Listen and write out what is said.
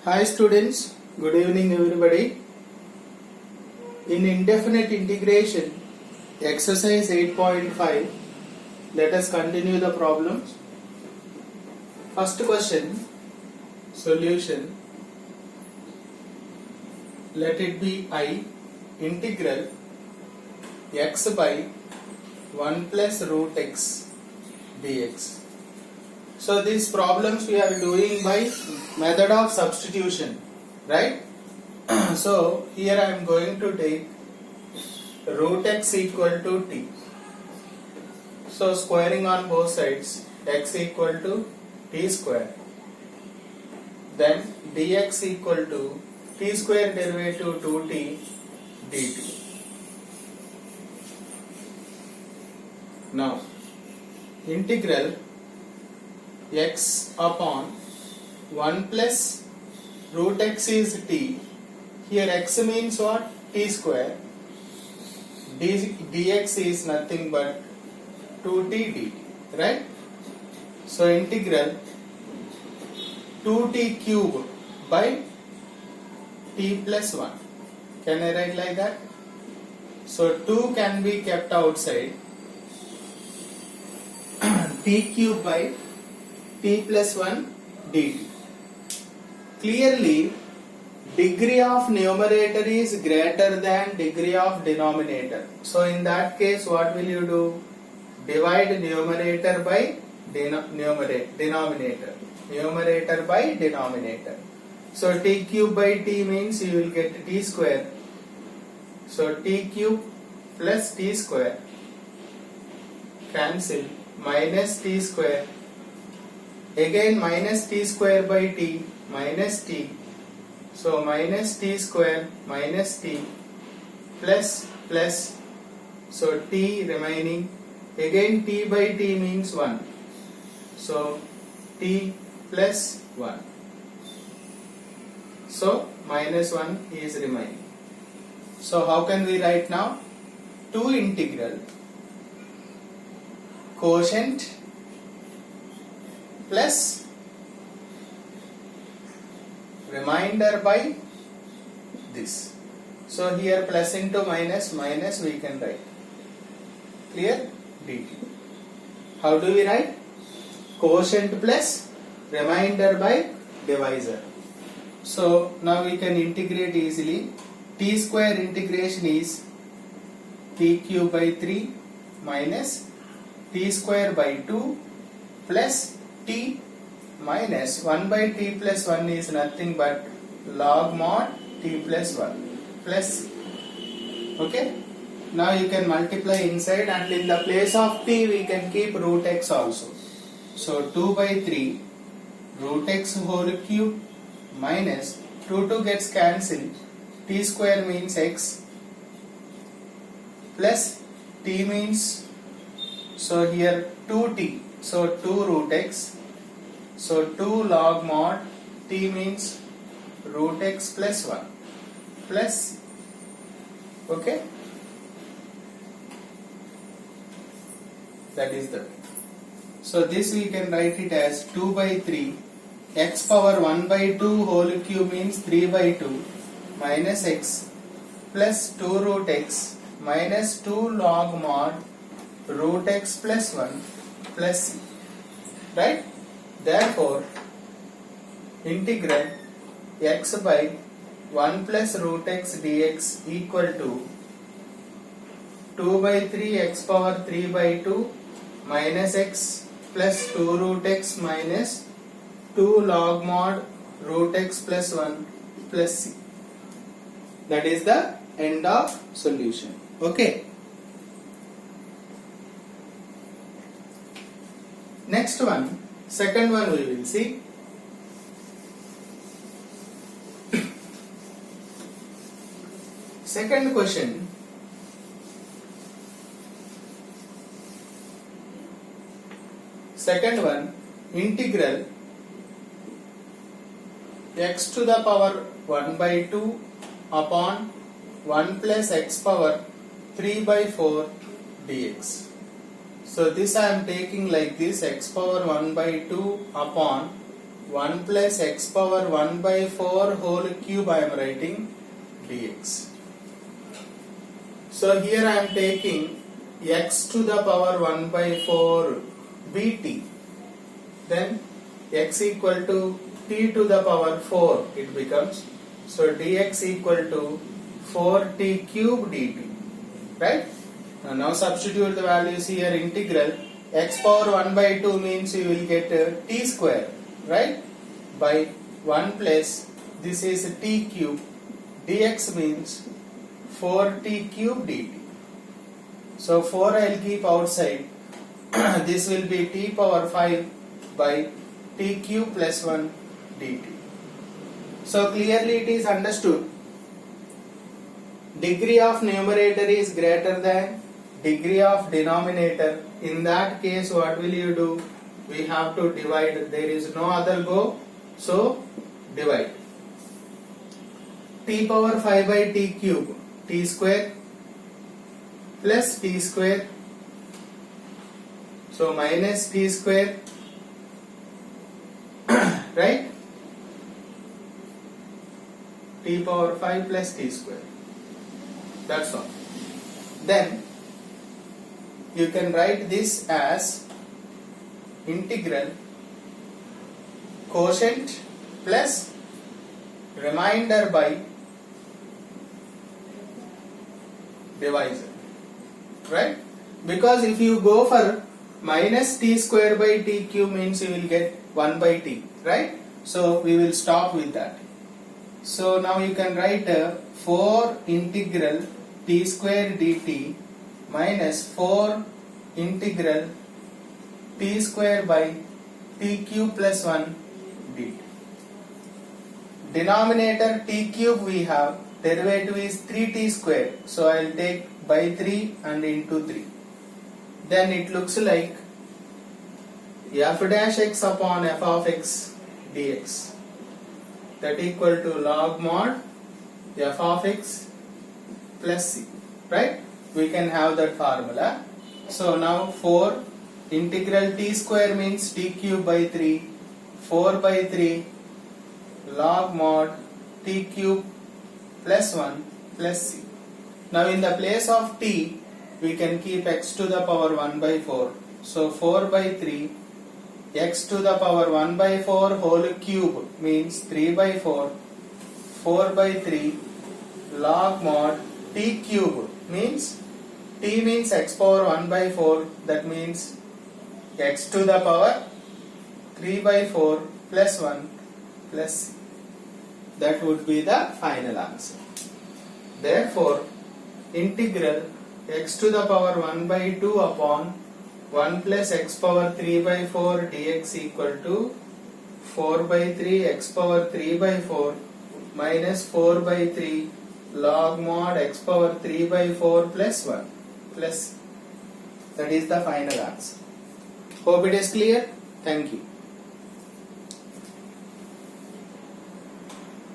Hi students, good evening everybody. In indefinite integration, exercise 8.5, let us continue the problems. First question, solution. Let it be I integral x by 1 plus root x dx. So these problems we are doing by method of substitution, right? So here I am going to take root x equal to t. So squaring on both sides, x equal to t square. Then dx equal to t square derivative 2t dt. Now integral x upon 1 plus root x is t. Here x means what? T square. Dx is nothing but 2t dt, right? So integral 2t cube by t plus 1. Can I write like that? So 2 can be kept outside. T cube by t plus 1 dt. Clearly, degree of numerator is greater than degree of denominator. So in that case, what will you do? Divide numerator by denominator. Numerator by denominator. So t cube by t means you will get t square. So t cube plus t square cancel, minus t square. Again minus t square by t minus t. So minus t square minus t plus plus. So t remaining. Again t by t means 1. So t plus 1. So minus 1 is remaining. So how can we write now? 2 integral quotient plus remainder by this. So here plus into minus, minus we can write. Clear? dt. How do we write? Quotient plus remainder by divisor. So now we can integrate easily. T square integration is t cube by 3 minus t square by 2 plus t minus 1 by t plus 1 is nothing but log mod t plus 1 plus. Okay. Now you can multiply inside, and in the place of t we can keep root x also. So 2 by 3 root x whole cube minus 2 gets cancelled. T square means x plus t means, so here 2t. So 2 root x. So 2 log mod t means root x plus 1 plus. Okay. That is the way. So this we can write it as 2 by 3 x power 1 by 2 whole cube means 3 by 2 minus x plus 2 root x minus 2 log mod root x plus 1 plus c. Right? Therefore, integral x by 1 plus root x dx equal to 2 by 3 x power 3 by 2 minus x plus 2 root x minus 2 log mod root x plus 1 plus c. That is the end of solution. Okay. Next one, second one we will see. Second question. Second one, integral x to the power 1 by 2 upon 1 plus x power 3 by 4 dx. So this I am taking like this, x power 1 by 2 upon 1 plus x power 1 by 4 whole cube I am writing dx. So here I am taking x to the power 1 by 4 bt. Then x equal to t to the power 4 it becomes. So dx equal to 4t cube dt. Right? Now substitute the values here. Integral x power 1 by 2 means you will get t square. Right? By 1 plus this is t cube. Dx means 4t cube dt. So 4 I will keep outside. This will be t power 5 by t cube plus 1 dt. So clearly it is understood. Degree of numerator is greater than degree of denominator. In that case, what will you do? We have to divide. There is no other go. So divide. T power 5 by t cube. T square plus t square. So minus t square. Right? T power 5 plus t square. That's all. Then you can write this as integral quotient plus remainder by divisor. Right? Because if you go for minus t square by t cube means you will get 1 by t. Right? So we will stop with that. So now you can write 4 integral t square dt minus 4 integral t square by t cube plus 1 dt. Denominator t cube we have, derivative is 3t square. So I will take by 3 and into 3. Then it looks like f dash x upon f of x dx. That equal to log mod f of x plus c. Right? We can have that formula. So now 4 integral t square means t cube by 3. 4 by 3 log mod t cube plus 1 plus c. Now in the place of t we can keep x to the power 1 by 4. So 4 by 3 x to the power 1 by 4 whole cube means 3 by 4. 4 by 3 log mod t cube means t means x power 1 by 4. That means x to the power 3 by 4 plus 1 plus c. That would be the final answer. Therefore, integral x to the power 1 by 2 upon 1 plus x power 3 by 4 dx equal to 4 by 3 x power 3 by 4 minus 4 by 3 log mod x power 3 by 4 plus 1 plus. That is the final answer. Hope it is clear. Thank you.